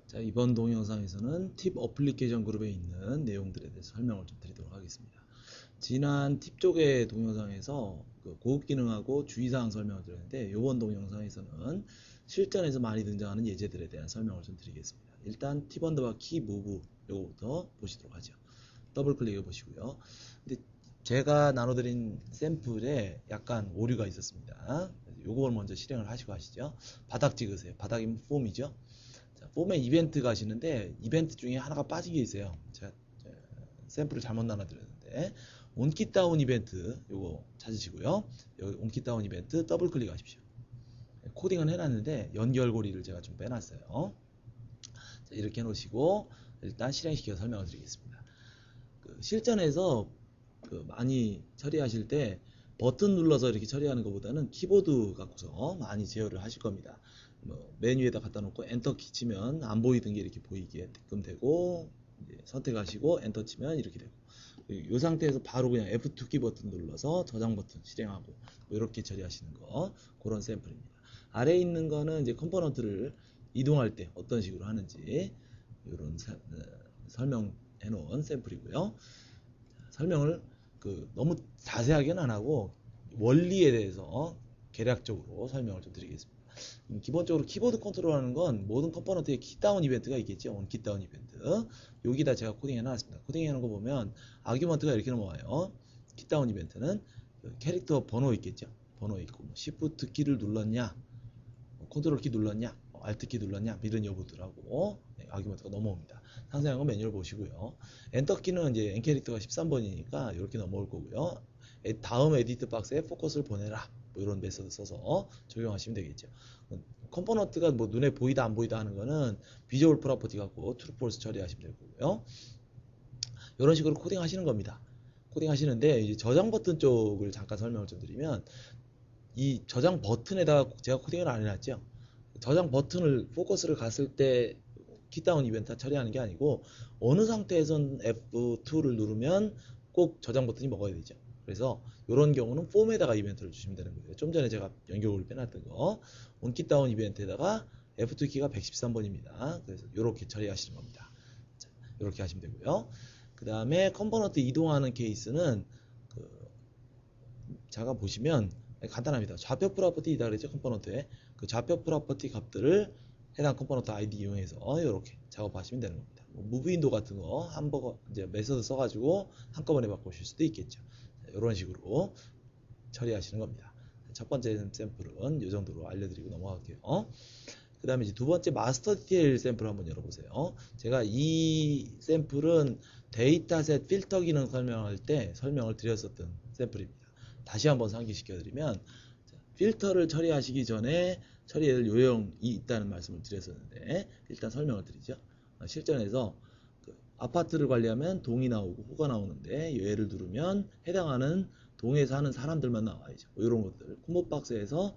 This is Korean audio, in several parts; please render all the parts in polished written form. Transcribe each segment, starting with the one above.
자, 이번 동영상에서는 팁 어플리케이션 그룹에 있는 내용들에 대해서 설명을 좀 드리도록 하겠습니다. 지난 팁 쪽의 동영상에서 그 고급 기능하고 주의사항 설명을 드렸는데, 이번 동영상에서는 실전에서 많이 등장하는 예제들에 대한 설명을 좀 드리겠습니다. 일단 팁 언더바 키 무브 요거부터 보시도록 하죠. 더블 클릭해 보시고요. 근데 제가 나눠드린 샘플에 약간 오류가 있었습니다. 요걸 먼저 실행을 하시고 하시죠. 바닥 찍으세요. 바닥이면 폼이죠. 자, 폼에 이벤트 가시는데 이벤트 중에 하나가 빠진 게 있어요. 제가 샘플을 잘못 나눠드렸는데 온키 다운 이벤트 요거 찾으시고요. 여기 온키 다운 이벤트 더블 클릭하십시오. 코딩은 해놨는데 연결고리를 제가 좀 빼놨어요. 자, 이렇게 해놓으시고 일단 실행시켜서 설명을 드리겠습니다. 실전에서 많이 처리하실 때 버튼 눌러서 이렇게 처리하는 것보다는 키보드 갖고서 많이 제어를 하실 겁니다. 메뉴에다 갖다 놓고 엔터 키 치면 안 보이던 게 이렇게 보이게끔 되고, 선택하시고 엔터 치면 이렇게 되고, 이 상태에서 바로 그냥 F2키 버튼 눌러서 저장 버튼 실행하고 이렇게 처리하시는 거, 그런 샘플입니다. 아래에 있는 거는 이제 컴포넌트를 이동할 때 어떤 식으로 하는지 이런 설명해 놓은 샘플이고요. 설명을 너무 자세하게는 안 하고 원리에 대해서 개략적으로 설명을 좀 드리겠습니다. 기본적으로 키보드 컨트롤하는 건 모든 컴포넌트에 키다운 이벤트가 있겠죠. 온 키다운 이벤트. 여기다 제가 코딩해 놨습니다. 코딩해 놓은 거 보면 아규먼트가 이렇게 넘어와요. 키다운 이벤트는 캐릭터 번호 있겠죠. 번호 있고 시프트 키를 눌렀냐, 컨트롤 키 눌렀냐, 알트 키 눌렀냐, 이런 여부들하고 아규먼트가 넘어옵니다. 상세한 건 매뉴얼 보시고요. 엔터 키는 이제 N 캐릭터가 13번이니까 이렇게 넘어올 거고요. 다음 에디트 박스에 포커스를 보내라, 뭐 이런 메서드 써서 적용하시면 되겠죠. 컴포넌트가 뭐 눈에 보이다 안 보이다 하는 거는 비주얼 프로퍼티 갖고 트루 폴스 처리하시면 될 거고요. 이런 식으로 코딩 하시는 겁니다. 코딩 하시는데 이제 저장 버튼 쪽을 잠깐 설명을 좀 드리면, 이 저장 버튼에다가 제가 코딩을 안 해놨죠. 저장 버튼을 포커스를 갔을 때 키다운 이벤트 처리하는 게 아니고, 어느 상태에선 F2를 누르면 꼭 저장 버튼이 먹어야 되죠. 그래서 이런 경우는 폼에다가 이벤트를 주시면 되는 거예요. 좀 전에 제가 연결을 빼놨던 거, 온키 다운 이벤트에다가 F2 키가 113번입니다. 그래서 이렇게 처리하시는 겁니다. 자, 이렇게 하시면 되고요. 그 다음에 컴포넌트 이동하는 케이스는 제가 보시면 간단합니다. 좌표 프로퍼티이다 그랬죠. 컴포넌트에 그 좌표 프로퍼티 값들을 해당 컴포넌트 아이디 이용해서 이렇게 작업하시면 되는 겁니다. 무브 윈도 같은 거 한번 이제 메서드 써가지고 한꺼번에 바꾸실 수도 있겠죠. 이런 식으로 처리하시는 겁니다. 첫 번째 샘플은 이 정도로 알려드리고 넘어갈게요. 그 다음에 이제 두 번째 마스터 디테일 샘플 한번 열어보세요. 제가 이 샘플은 데이터셋 필터 기능 설명할 때 설명을 드렸었던 샘플입니다. 다시 한번 상기시켜드리면, 필터를 처리하시기 전에 처리해야 될 요령이 있다는 말씀을 드렸었는데, 일단 설명을 드리죠. 실전에서 아파트를 관리하면 동이 나오고 호가 나오는데, 얘를 누르면 해당하는 동에 사는 사람들만 나와야죠. 이런 것들 콤보박스에서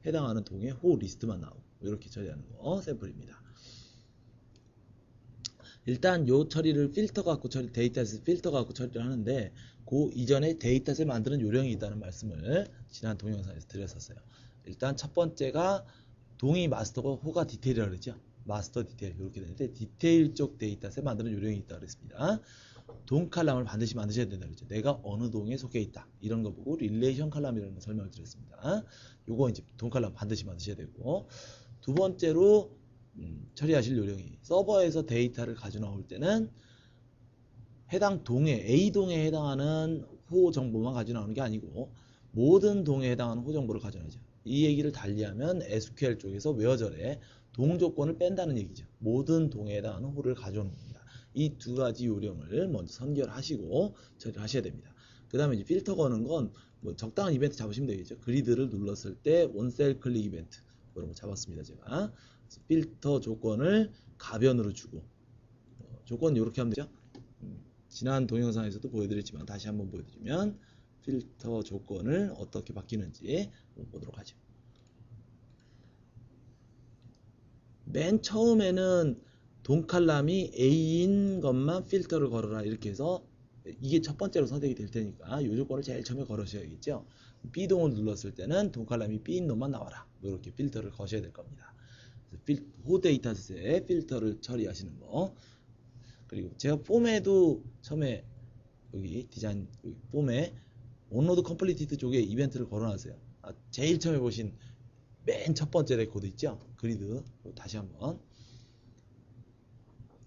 해당하는 동의 호 리스트만 나오고 이렇게 처리하는 거 샘플입니다. 일단 요 처리를 필터 갖고 데이터셋 필터 갖고 처리를 하는데, 그 이전에 데이터셋 만드는 요령이 있다는 말씀을 지난 동영상에서 드렸었어요. 일단 첫 번째가 동이 마스터고 호가 디테일이라고 그랬죠. 마스터 디테일 이렇게 되는데, 디테일 쪽 데이터셋 만드는 요령이 있다고 그랬습니다. 동 칼럼을 반드시 만드셔야 된다고 그랬죠. 내가 어느 동에 속해 있다 이런 거 보고 릴레이션 칼럼이라는 거 설명을 드렸습니다. 요거 이제 동 칼럼 반드시 만드셔야 되고, 두 번째로 처리하실 요령이, 서버에서 데이터를 가져 나올 때는 해당 동에 A동에 해당하는 호 정보만 가져 나오는 게 아니고 모든 동에 해당하는 호 정보를 가져나죠. 이 얘기를 달리하면 SQL 쪽에서 웨어절에 동 조건을 뺀다는 얘기죠. 모든 동에 해당하는 호를 가져오는 겁니다. 이 두 가지 요령을 먼저 선결하시고 처리를 하셔야 됩니다. 그 다음에 이제 필터 거는 건 뭐 적당한 이벤트 잡으시면 되겠죠. 그리드를 눌렀을 때 원셀 클릭 이벤트 이런 거 잡았습니다. 제가 필터 조건을 가변으로 주고, 조건 이렇게 하면 되죠. 지난 동영상에서도 보여드렸지만 다시 한번 보여드리면, 필터 조건을 어떻게 바뀌는지 보도록 하죠. 맨 처음에는 동 칼럼이 A인 것만 필터를 걸어라 이렇게 해서, 이게 첫 번째로 선택이 될 테니까 이 조건을 제일 처음에 걸으셔야겠죠. B동을 눌렀을 때는 동 칼럼이 B인 놈만 나와라, 이렇게 필터를 거셔야 될 겁니다. 호 데이터셋에 필터를 처리하시는 거. 그리고 제가 폼에도 처음에 여기 디자인 여기 폼에 온로드 컴플리티드 쪽에 이벤트를 걸어놨어요. 제일 처음에 보신 맨 첫 번째 레코드 있죠? 그리드. 다시 한번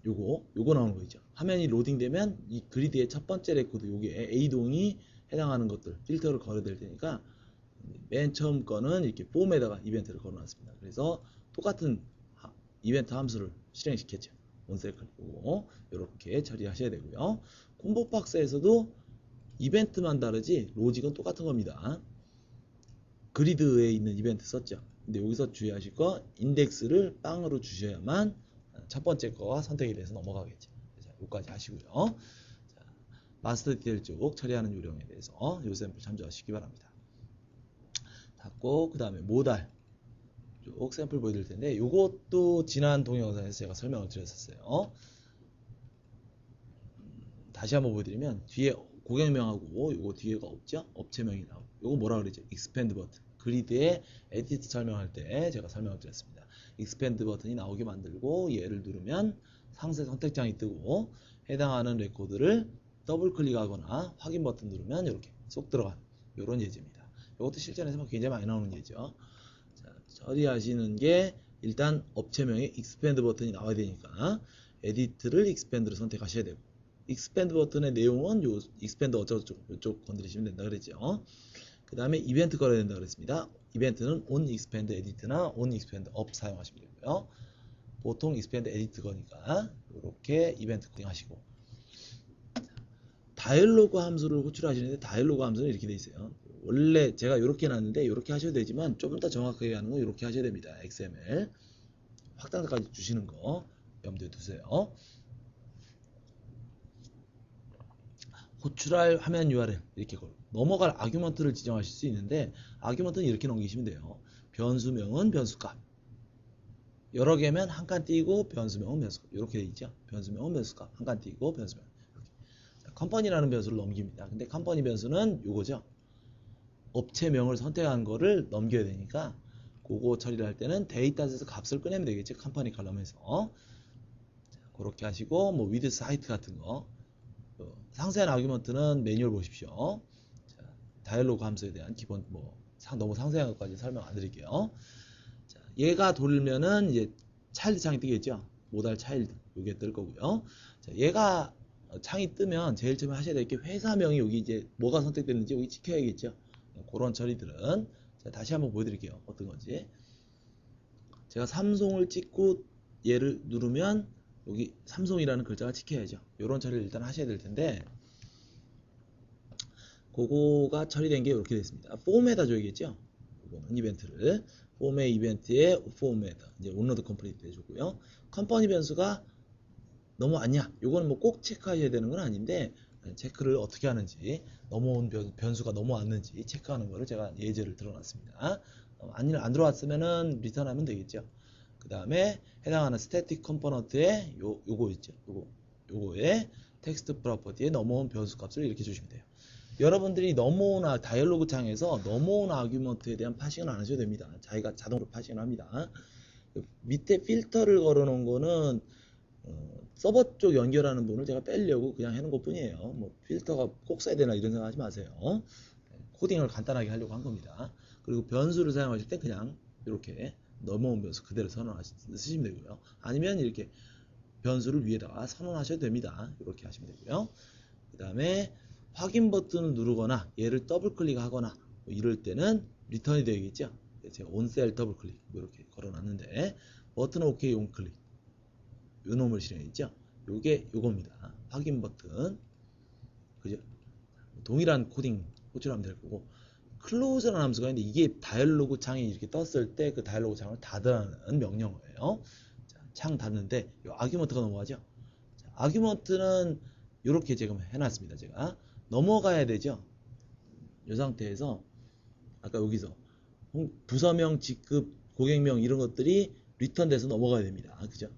요거 나오는 거 있죠? 화면이 로딩되면 이 그리드의 첫 번째 레코드 요게 A동이 해당하는 것들 필터를 걸어야 될 테니까 맨 처음 거는 이렇게 폼에다가 이벤트를 걸어놨습니다. 그래서 똑같은 이벤트 함수를 실행시켰죠. 온셀클릭 이렇게 처리하셔야 되고요. 콤보박스에서도 이벤트만 다르지 로직은 똑같은 겁니다. 그리드에 있는 이벤트 썼죠. 근데 여기서 주의하실 거 인덱스를 빵으로 주셔야만 첫 번째 거가 선택이 돼서 넘어가겠죠. 자, 여기까지 하시고요. 자, 마스터 디테일 쪽 처리하는 요령에 대해서 요 샘플 참조하시기 바랍니다. 닫고 그 다음에 모달 쪽 샘플 보여드릴 텐데 요것도 지난 동영상에서 제가 설명을 드렸었어요. 다시 한번 보여드리면 뒤에 고객명하고 요거 뒤에가 없죠? 업체명이 나오고 요거 뭐라 그러죠? 익스펜드 버튼 그리드에 에디트 설명할 때 제가 설명을 드렸습니다. 익스펜드 버튼이 나오게 만들고 얘를 누르면 상세 선택장이 뜨고 해당하는 레코드를 더블 클릭하거나 확인 버튼 누르면 이렇게 쏙 들어가는 이런 예제입니다. 이것도 실전에서 굉장히 많이 나오는 예죠. 자, 처리하시는 게 일단 업체명에 익스펜드 버튼이 나와야 되니까 에디트를 익스펜드로 선택하셔야 되고 익스펜드 버튼의 내용은 요 익스펜드 어쩌고저쩌고 이쪽 건드리시면 된다 그랬죠. 그 다음에 이벤트 걸어야 된다 그랬습니다. 이벤트는 on expand edit나 on expand up 사용하시면 되고요. 보통 expand edit 거니까 이렇게 이벤트 코딩 하시고 다이얼로그 함수를 호출하시는데 다이얼로그 함수는 이렇게 돼 있어요. 원래 제가 이렇게 놨는데 이렇게 하셔도 되지만 조금 더 정확하게 하는 건 이렇게 하셔야 됩니다. XML 확장까지 주시는 거 염두에 두세요. 호출할 화면 URL 이렇게 걸고 넘어갈 아규먼트를 지정하실 수 있는데 아규먼트는 이렇게 넘기시면 돼요. 변수명은 변수값 여러 개면 한 칸 띄고 변수명은 변수값 이렇게 돼 있죠. 변수명은 변수값 한 칸 띄고 변수명 이렇게. 자, 컴퍼니라는 변수를 넘깁니다. 근데 컴퍼니 변수는 요거죠. 업체명을 선택한 거를 넘겨야 되니까 그거 처리를 할 때는 데이터에서 값을 꺼내면 되겠죠. 컴퍼니 칼럼에서 그렇게 하시고 뭐 위드 사이트 같은 거 상세한 아규먼트는 매뉴얼 보십시오. 자, 다이얼로그 함수에 대한 기본 너무 상세한 것까지 설명 안 드릴게요. 자, 얘가 돌면은 이제 차일드 창이 뜨겠죠. 모달 차일드 요게 뜰 거고요. 자, 얘가 창이 뜨면 제일 처음에 하셔야 될 게 회사명이 여기 이제 뭐가 선택됐는지 여기 찍혀야겠죠. 그런 처리들은 자, 다시 한번 보여드릴게요. 어떤 건지. 제가 삼송을 찍고 얘를 누르면 여기 삼송이라는 글자가 찍혀야죠. 이런 처리를 일단 하셔야 될 텐데 그거가 처리된 게 이렇게 됐습니다. 폼에다 줘야겠죠. 이거는 이벤트를 폼의 이벤트에 폼에다 이제 온로드 컴플리트 해주고요. 컴퍼니 변수가 너무 아니야. 이거는 뭐 꼭 체크하셔야 되는 건 아닌데 체크를 어떻게 하는지 넘어온 변수가 넘어왔는지 체크하는 거를 제가 예제를 들어놨습니다. 안 들어왔으면은 리턴하면 되겠죠. 그 다음에 해당하는 스태틱 컴포넌트에 요거 있죠. 요거에 텍스트 프로퍼티에 넘어온 변수 값을 이렇게 주시면 돼요. 여러분들이 넘어온 다이얼로그 창에서 넘어온 아규먼트에 대한 파싱은 안 하셔도 됩니다. 자기가 자동으로 파싱을 합니다. 밑에 필터를 걸어 놓은 거는 서버 쪽 연결하는 부분을 제가 빼려고 그냥 해놓은 것 뿐이에요. 뭐 필터가 꼭 써야 되나 이런 생각 하지 마세요. 코딩을 간단하게 하려고 한 겁니다. 그리고 변수를 사용하실 때 그냥 이렇게 넘어온 변수 그대로 쓰시면 되고요. 아니면 이렇게 변수를 위에다가 선언하셔도 됩니다. 이렇게 하시면 되고요. 그 다음에 확인 버튼을 누르거나 얘를 더블 클릭하거나 뭐 이럴 때는 리턴이 되겠죠. 제가 온셀 더블 클릭 이렇게 걸어놨는데 버튼 OK 온 클릭 요 놈을 실행했죠. 요게 요겁니다. 확인 버튼 그죠? 동일한 코딩 호출하면 될 거고 클로즈라는 함수가 있는데 이게 다이얼로그 창이 이렇게 떴을 때 그 다이얼로그 창을 닫으라는 명령어예요. 자, 창 닫는데 요 아규먼트가 넘어가죠. 자, 아규먼트는 이렇게 지금 해놨습니다. 제가 넘어가야 되죠. 이 상태에서 아까 여기서 부서명, 직급, 고객명 이런 것들이 리턴돼서 넘어가야 됩니다. 그죠?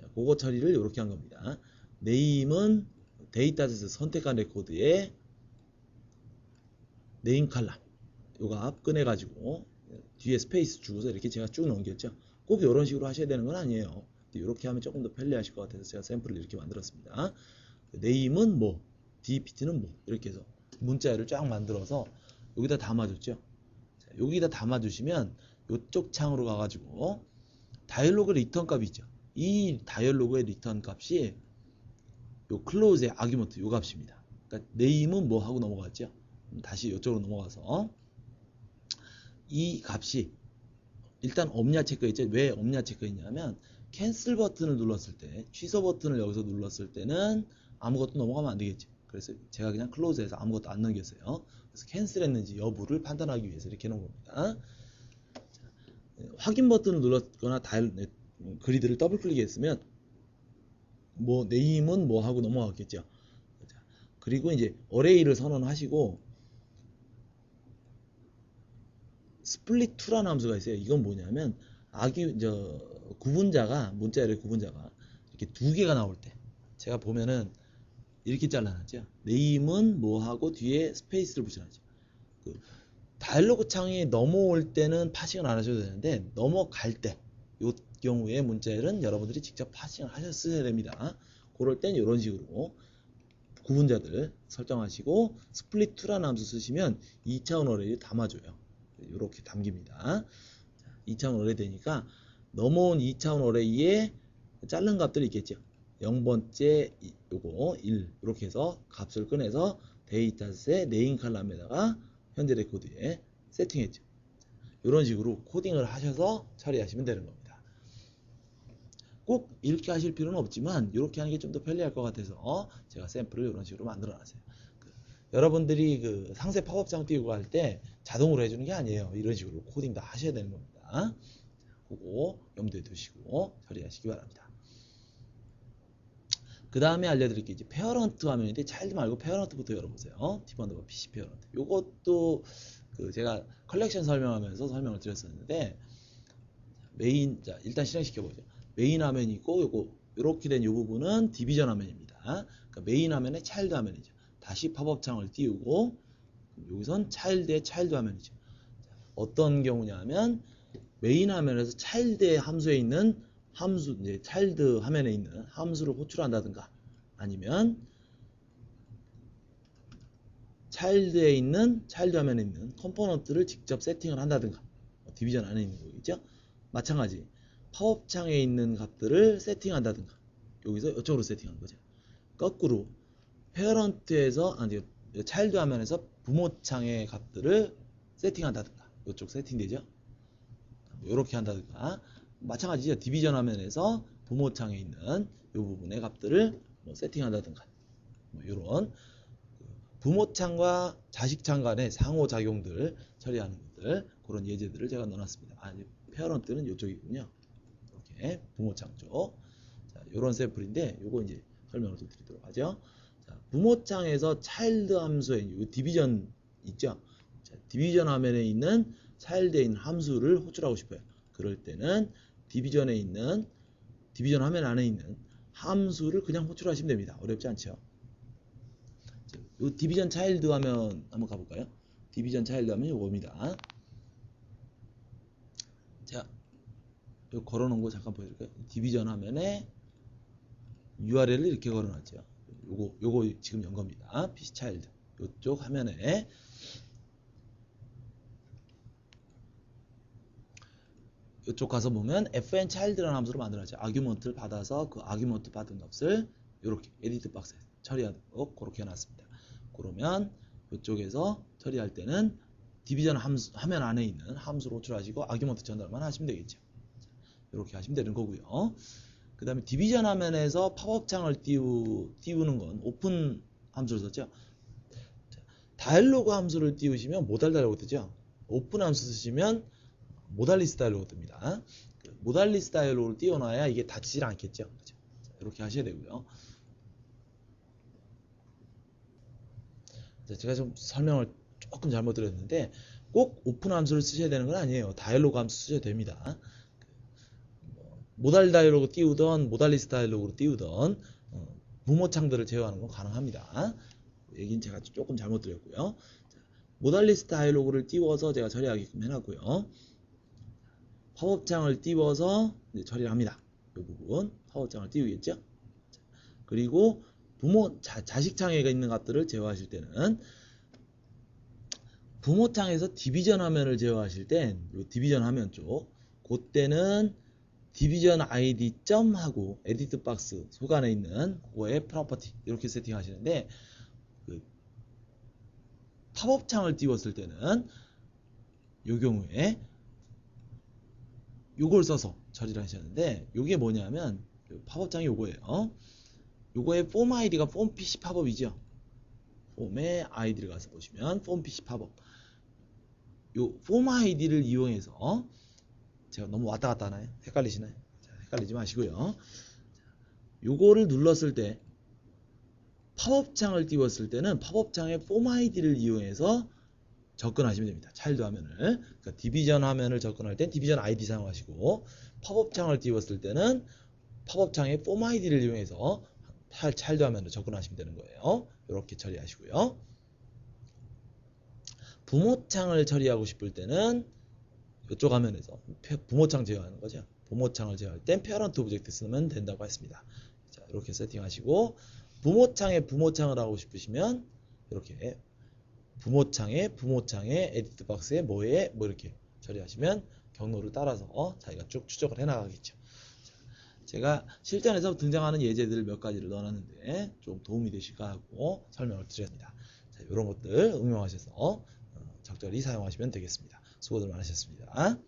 자, 그거 처리를 이렇게 한 겁니다. 네임은 데이터에서 선택한 레코드에 네임 칼럼 요거 앞 꺼내가지고 뒤에 스페이스 주고서 이렇게 제가 쭉 넘겼죠. 꼭 이런 식으로 하셔야 되는 건 아니에요. 이렇게 하면 조금 더 편리하실 것 같아서 제가 샘플을 이렇게 만들었습니다. 네임은 뭐, DPT는 뭐, 이렇게 해서 문자열을 쫙 만들어서 여기다 담아줬죠. 자, 여기다 담아주시면 이쪽 창으로 가가지고 다이얼로그 리턴 값이 있죠. 이 다이얼로그의 리턴 값이 요 클로즈의 아규먼트 요 값입니다. 그러니까 네임은 뭐 하고 넘어갔죠. 다시 이쪽으로 넘어가서 이 값이 일단 없냐 체크했죠. 왜 없냐 체크했냐면 캔슬 버튼을 눌렀을 때, 취소 버튼을 여기서 눌렀을 때는 아무것도 넘어가면 안 되겠죠. 그래서 제가 그냥 클로즈해서 아무것도 안 넘겼어요. 그래서 캔슬했는지 여부를 판단하기 위해서 이렇게 해놓은 겁니다. 확인 버튼을 눌렀거나 그리드를 더블 클릭했으면 뭐 네임은 뭐 하고 넘어갔겠죠. 그리고 이제 어레이를 선언하시고 스플릿 2라는 함수가 있어요. 이건 뭐냐면 구분자가 문자열의 구분자가 이렇게 두 개가 나올 때 제가 보면은 이렇게 잘라놨죠. 네임은 뭐 하고 뒤에 스페이스를 붙여놨죠. 그 다이얼로그 창이 넘어올 때는 파싱을 안 하셔도 되는데 넘어갈 때 이 경우에 문자열은 여러분들이 직접 파싱을 하셔야 됩니다. 그럴 땐 이런 식으로 구분자들 설정하시고 스플릿 2라는 함수 쓰시면 2차원 어레이를 담아줘요. 이렇게 담깁니다. 2차원 어레이 되니까 넘어온 2차원 어레이에 자른 값들이 있겠죠. 0번째 요거 1 이렇게 해서 값을 꺼내서 데이터셋 네임 칼럼에다가 현재 레코드에 세팅했죠. 이런 식으로 코딩을 하셔서 처리하시면 되는 겁니다. 꼭 이렇게 하실 필요는 없지만 이렇게 하는 게 좀 더 편리할 것 같아서 제가 샘플을 이런 식으로 만들어 놨어요. 여러분들이 그 상세 팝업창 띄우고 할 때 자동으로 해주는 게 아니에요. 이런 식으로 코딩 다 하셔야 되는 겁니다. 그거 염두에 두시고 처리하시기 바랍니다. 그 다음에 알려드릴 게 이제 페어런트 화면인데 차일드 말고 페어런트부터 열어보세요. 티번더버 PC 페어런트. 요것도 그 제가 컬렉션 설명하면서 설명을 드렸었는데 메인 자 일단 실행시켜보죠. 메인 화면이 있고 요거 이렇게 된 요 부분은 디비전 화면입니다. 그러니까 메인 화면의 차일드 화면이죠. 다시 팝업 창을 띄우고 여기선 차일드의 차일드 화면이죠. 어떤 경우냐면 메인 화면에서 차일드의 함수에 있는 함수 이제 차일드 화면에 있는 함수를 호출한다든가 아니면 차일드에 있는 차일드 화면에 있는 컴포넌트를 직접 세팅을 한다든가 디비전 안에 있는 거겠죠. 마찬가지 팝업 창에 있는 값들을 세팅한다든가 여기서 이쪽으로 세팅하는 거죠. 거꾸로 페어런트에서 차일드 화면에서 부모 창의 값들을 세팅한다든가 이쪽 세팅되죠. 이렇게 한다든가 마찬가지죠. 디비전 화면에서 부모 창에 있는 이 부분의 값들을 뭐 세팅한다든가 뭐 이런 부모 창과 자식 창 간의 상호작용들 처리하는 것들 그런 예제들을 제가 넣어놨습니다. 페어런트는 이쪽이군요. 이렇게 부모 창 쪽. 자, 이런 샘플인데 요거 이제 설명을 좀 드리도록 하죠. 자, 부모 창에서 차일드 함수에 디비전 있죠. 자, 디비전 화면에 있는 차일드에 있는 함수를 호출하고 싶어요. 그럴 때는 디비전 화면 안에 있는 함수를 그냥 호출하시면 됩니다. 어렵지 않죠. 이 디비전 차일드 화면 한번 가볼까요? 디비전 차일드 화면이 이겁니다. 자, 요 걸어놓은 거 잠깐 보여드릴까요? 디비전 화면에 URL을 이렇게 걸어놨죠. 요거 지금 연 겁니다. PC 차일드. 요쪽 화면에 이쪽 가서 보면 fn child라는 함수를 만들어놨죠. 아규먼트를 받아서 그 아규먼트 받은 값을 이렇게 에디트 박스에 처리하도록 그렇게 해놨습니다. 그러면 이쪽에서 처리할 때는 디비전 화면 안에 있는 함수를 호출하시고 아규먼트 전달만 하시면 되겠죠. 이렇게 하시면 되는 거고요. 그 다음에 디비전 화면에서 팝업 창을 띄우는 건 오픈 함수를 썼죠. 다이얼로그 함수를 띄우시면 모달 다이얼로그 뜨죠. 오픈 함수 쓰시면 모달리스 다이얼로그 뜹니다. 모달리스 다이얼로그를 띄워놔야 이게 닫히질 않겠죠. 그렇죠? 이렇게 하셔야 되고요. 제가 좀 설명을 조금 잘못 드렸는데 꼭 오픈 함수를 쓰셔야 되는 건 아니에요. 다이얼로그 함수 쓰셔도 됩니다. 모달 다이얼로그 띄우던 모달리스 다이얼로그로 띄우던 부모 창들을 제어하는 건 가능합니다. 얘기는 제가 조금 잘못 드렸고요. 모달리스 다이얼로그를 띄워서 제가 처리하게끔 해놨고요. 팝업창을 띄워서 이제 처리를 합니다. 이 부분 팝업창을 띄우겠죠. 그리고 자식 창에 있는 값들을 제어하실 때는 부모 창에서 디비전 화면을 제어하실 땐 이 디비전 화면 쪽 그때는 디비전 아이디 점 하고 에디트 박스 소간에 있는 그거에 프로퍼티 이렇게 세팅하시는데 그 팝업 창을 띄웠을 때는 이 경우에 요걸 써서 처리를 하셨는데 요게 뭐냐면 팝업 창이 요거예요. 요거의 폼 아이디가 폼 PC 팝업이죠. 폼의 아이디를 가서 보시면 폼 PC 팝업. 요 폼 아이디를 이용해서 제가 너무 왔다 갔다 하나요? 헷갈리시나요? 자, 헷갈리지 마시고요. 요거를 눌렀을 때 팝업 창을 띄웠을 때는 팝업 창의 폼 아이디를 이용해서 접근하시면 됩니다. 차일드 화면을. 그러니까 디비전 화면을 접근할 땐 디비전 아이디 사용하시고 팝업 창을 띄웠을 때는 팝업 창의 폼 아이디를 이용해서 차일드 화면으로 접근하시면 되는 거예요. 이렇게 처리하시고요. 부모창을 처리하고 싶을 때는 이쪽 화면에서 부모창 제어하는 거죠. 부모창을 제어할 땐 페어런트 오브젝트 쓰면 된다고 했습니다. 자, 이렇게 세팅하시고 부모창에 부모창을 하고 싶으시면 이렇게 부모창에 에디트 박스에 뭐 이렇게 처리하시면 경로를 따라서 자기가 쭉 추적을 해 나가겠죠. 제가 실전에서 등장하는 예제들 몇 가지를 넣어놨는데 좀 도움이 되실까 하고 설명을 드렸습니다. 자, 이런 것들 응용하셔서 적절히 사용하시면 되겠습니다. 수고들 많으셨습니다.